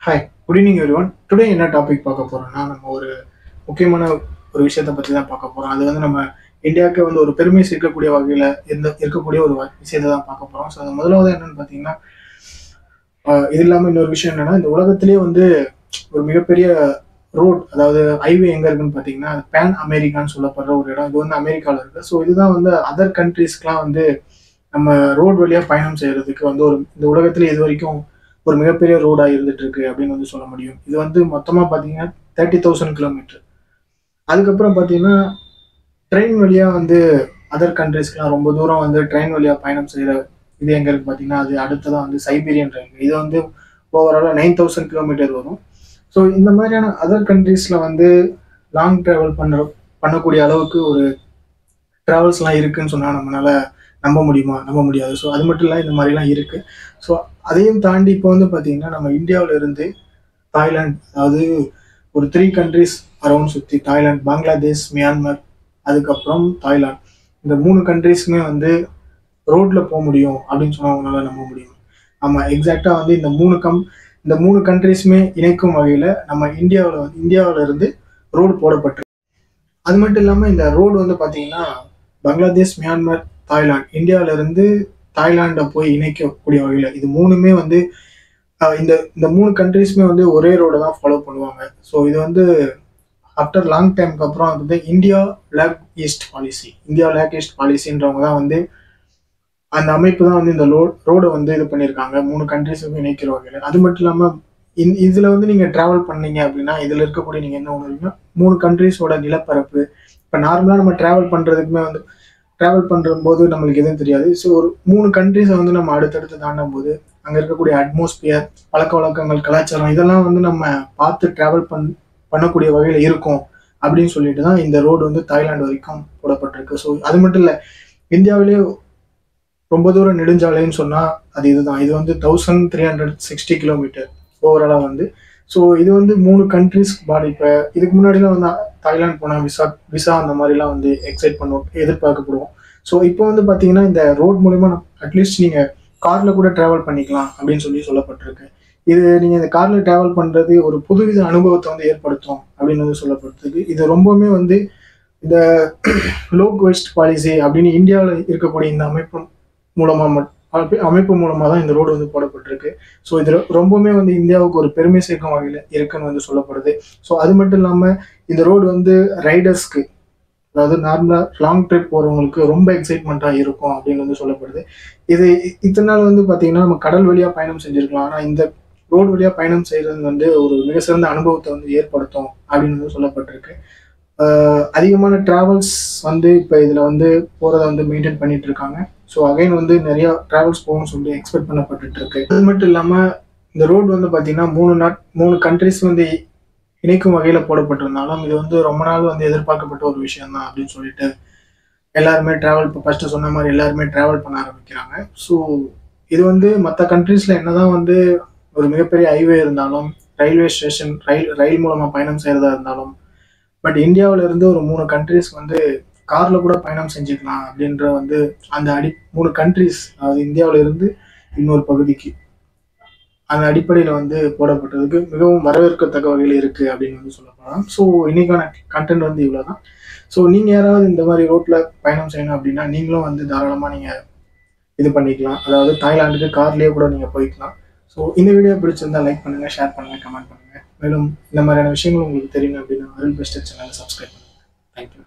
Hi, good evening everyone. Today என்ன topic பார்க்க போறோம்னா, நம்ம ஒரு முக்கியமான ஒரு விஷயத்தை பற்றி தான் பார்க்க போறோம். அது வந்து நம்ம இந்தியாவுக்கு வந்து ஒரு பெருமை சேர்க்கக்கூடிய வகையில் இருக்கக்கூடிய ஒரு விஷயத்தை தான் பார்க்க போறோம். ஸோ அது முதலாவது என்னன்னு பார்த்தீங்கன்னா, இது இல்லாமல் இன்னொரு விஷயம் என்னன்னா, இந்த உலகத்திலேயே வந்து ஒரு மிகப்பெரிய ரோட், அதாவது ஹைவே எங்க இருக்குன்னு பார்த்தீங்கன்னா, பேன் அமெரிக்கான்னு சொல்லப்படுற ஒரு இடம். இது வந்து அமெரிக்காவில் இருக்கு. ஸோ இதுதான் வந்து அதர் கண்ட்ரீஸ்க்குலாம் வந்து நம்ம ரோட் வழியாக பயணம் செய்யறதுக்கு வந்து இந்த உலகத்திலே இது வரைக்கும் ஒரு மிகப்பெரிய ரோடா இருந்துட்டு இருக்கு அப்படின்னு வந்து சொல்ல முடியும். இது வந்து மொத்தமா பாத்தீங்கன்னா 30,000 கிலோமீட்டர். அதுக்கப்புறம் பாத்தீங்கன்னா ட்ரெயின் வழியா வந்து அதர் கண்ட்ரீஸ்க்குலாம் ரொம்ப தூரம் வந்து ட்ரெயின் வழியா பயணம் செய்யற இது எங்க இருக்கு பாத்தீங்கன்னா, அது அடுத்ததான் வந்து சைபீரியன் ரயில்வே. இது வந்து ஓவராலா 9,000 கிலோமீட்டர் வரும். ஸோ இந்த மாதிரியான அதர் கண்ட்ரீஸ்ல வந்து லாங் டிராவல் பண்ணக்கூடிய அளவுக்கு ஒரு டிராவல்ஸ்லாம் இருக்குன்னு சொன்னா நம்மளால நம்ப முடியுமா? நம்ப முடியாது. ஸோ அது மட்டும் இல்ல, இந்த மாதிரிலாம் இருக்கு. ஸோ அதையும் தாண்டி இப்போ வந்து பார்த்தீங்கன்னா, நம்ம இந்தியாவுல இருந்து தாய்லாந்து, அதாவது ஒரு 3 கண்ட்ரீஸ் அரவுண்ட் சுத்தி தாய்லாந்து, பங்களாதேஷ், மியான்மர், அதுக்கப்புறம் தாய்லாந்து. இந்த 3 கண்ட்ரீஸுமே வந்து ரோட்ல முடியும் அப்படின்னு சொன்னா உங்களால நம்ப முடியும். ஆமா, எக்ஸாக்ட்டா வந்து இந்த 3 கண்ட்ரீஸுமே இணைக்கும் வகையில நம்ம இந்தியாவுல இருந்து ரோடு போடப்பட்டிருக்கு. அது மட்டும் இல்லாம இந்த ரோடு வந்து பார்த்தீங்கன்னா, பங்களாதேஷ், மியான்மர், தாய்லாந்து, இந்தியாவில இருந்து தாய்லாண்ட போய் இணைக்கக்கூடிய வகையில இது 3மே வந்து இந்த இந்த 3 கண்ட்ரீஸுமே வந்து ஒரே ரோட தான் ஃபாலோ பண்ணுவாங்க. ஸோ இது வந்து ஆஃப்டர் லாங் டைம்க்கு அப்புறம் வந்து இந்தியா லேக் ஈஸ்ட் பாலிசின்றவங்க தான் வந்து அந்த அமைப்பு தான் வந்து இந்த ரோட வந்து இது பண்ணியிருக்காங்க. 3 கண்ட்ரீஸுமே இணைக்கிற வகையில. அது மட்டும் இல்லாம இதுல வந்து நீங்க டிராவல் பண்ணீங்க அப்படின்னா, இதுல இருக்கக்கூடிய நீங்க என்ன உணர்வீங்கன்னா, 3 கண்ட்ரீஸோட நிலப்பரப்பு. இப்ப நார்மலா நம்ம டிராவல் பண்ணும்போது நம்மளுக்கு எதுவும் தெரியாது. ஸோ ஒரு 3 கண்ட்ரீஸை வந்து நம்ம அடுத்தடுத்து தாண்டும் போது அங்க இருக்கக்கூடிய அட்மாஸ்பியர், பழக்கவழக்கங்கள், கலாச்சாரம் இதெல்லாம் வந்து நம்ம பார்த்து டிராவல் பண்ணக்கூடிய வகையில இருக்கும் அப்படின்னு சொல்லிட்டு தான் இந்த ரோடு வந்து தாய்லாந்து வரைக்கும் போடப்பட்டிருக்கு. ஸோ அது மட்டும் இல்ல, இந்தியாவிலேயே ரொம்ப தூரம் நெடுஞ்சாலைன்னு சொன்னா அது இதுதான். இது வந்து 1360 கிலோமீட்டர் ஓவராலா வந்து. ஸோ இது வந்து 3 கண்ட்ரீஸ் பாடி. இப்ப இதுக்கு முன்னாடிலாம் வந்து தாய்லாந்து போனா விசா அந்த மாதிரிலாம் வந்து எதிர்பார்க்கப்படுவோம். ஸோ இப்போ வந்து பாத்தீங்கன்னா, இந்த ரோட் மூலியமா அட்லீஸ்ட் நீங்க கார்ல கூட டிராவல் பண்ணிக்கலாம் அப்படின்னு சொல்லப்பட்டிருக்கு. இது நீங்க இந்த கார்ல டிராவல் பண்றது ஒரு புதுவித அனுபவத்தை வந்து ஏற்படுத்தும் அப்படின்னு வந்து சொல்லப்பட்டிருக்கு. இது ரொம்பவுமே வந்து இந்த லோ வேஸ்ட் பாலிசி அப்படின்னு இந்தியாவில் இருக்கக்கூடிய இந்த மூலமா அமைப்பு மூலமா தான் இந்த ரோடு வந்து போடப்பட்டிருக்கு. ஸோ இது ரொம்பவுமே வந்து இந்தியாவுக்கு ஒரு பெருமை சேர்க்கும் வகையில் இருக்குன்னு வந்து சொல்லப்படுது. ஸோ அது மட்டும் இல்லாம இந்த ரோடு வந்து ரைடர்ஸ்க்கு, அதாவது நார்மலா லாங் ட்ரிப் போறவங்களுக்கு ரொம்ப எக்ஸைட்மெண்ட்டா இருக்கும் அப்படின்னு வந்து சொல்லப்படுது. இது இத்தனை நாள் வந்து பாத்தீங்கன்னா நம்ம கடல் வழியா பயணம் செஞ்சிருக்கலாம். ஆனா இந்த ரோடு வழியா பயணம் செய்யறது வந்து ஒரு மிக சிறந்த அனுபவத்தை வந்து ஏற்படுத்தும் அப்படின்னு வந்து சொல்லப்பட்டிருக்கு. அதிகமான டிராவல்ஸ் வந்து இப்போ இதுல வந்து போறதை வந்து மெயின்டைன் பண்ணிட்டு இருக்காங்க. ஸோ அகைன் வந்து நிறைய டிராவல்ஸ் போகும்னு சொல்லி எக்ஸ்பெக்ட் பண்ணப்பட்டு இருக்கு. அது மட்டும் இல்லாம இந்த ரோடு வந்து பாத்தீங்கன்னா 3 கண்ட்ரிஸ் வந்து இணைக்கும் வகையில போடப்பட்டிருந்தாலும் இது வந்து ரொம்ப நாள் வந்து எதிர்பார்க்கப்பட்ட ஒரு விஷயம் தான் அப்படின்னு சொல்லிட்டு எல்லாருமே இப்போ ஃபர்ஸ்ட் சொன்ன மாதிரி எல்லாருமே டிராவல் பண்ண ஆரம்பிக்கிறாங்க. ஸோ இது வந்து மற்ற கண்ட்ரீஸ்ல என்னதான் வந்து ஒரு மிகப்பெரிய ஹைவே இருந்தாலும், ரயில்வே ஸ்டேஷன், ரயில் மூலமா பயணம் செய்யறதா இருந்தாலும், பட் இந்தியாவில இருந்து ஒரு 3 கண்ட்ரீஸ் வந்து கார்ல கூட பயணம் செஞ்சுக்கலாம் அப்படின்ற வந்து அந்த 3 கண்ட்ரீஸ், அதாவது இந்தியாவில இருந்து இன்னொரு பகுதிக்கு அந்த அடிப்படையில வந்து போடப்பட்டதுக்கு மிகவும் வரவேற்கத்தக்க வகையில் இருக்கு அப்படின்னு வந்து சொல்லப்படலாம். ஸோ இன்னைக்கான கண்டென்ட் வந்து இவ்வளவுதான். ஸோ நீங்க யாராவது இந்த மாதிரி ரோட்ல பயணம் செய்யணும் அப்படின்னா நீங்களும் வந்து தாராளமா நீங்க இது பண்ணிக்கலாம். அதாவது தாய்லாந்துக்கு கார்லயே கூட நீங்க போய்க்கலாம். ஸோ இந்த வீடியோ பிடிச்சிருந்தா லைக் பண்ணுங்க, ஷேர் பண்ணுங்க, கமெண்ட் பண்ணுங்க. மேலும் இந்த மாதிரியான விஷயங்கள் உங்களுக்கு தெரியணும் அப்படின்னா அருள் பெஸ்ட் சேனலை சப்ஸ்கிரைப் பண்ணுங்க. தேங்க்யூ.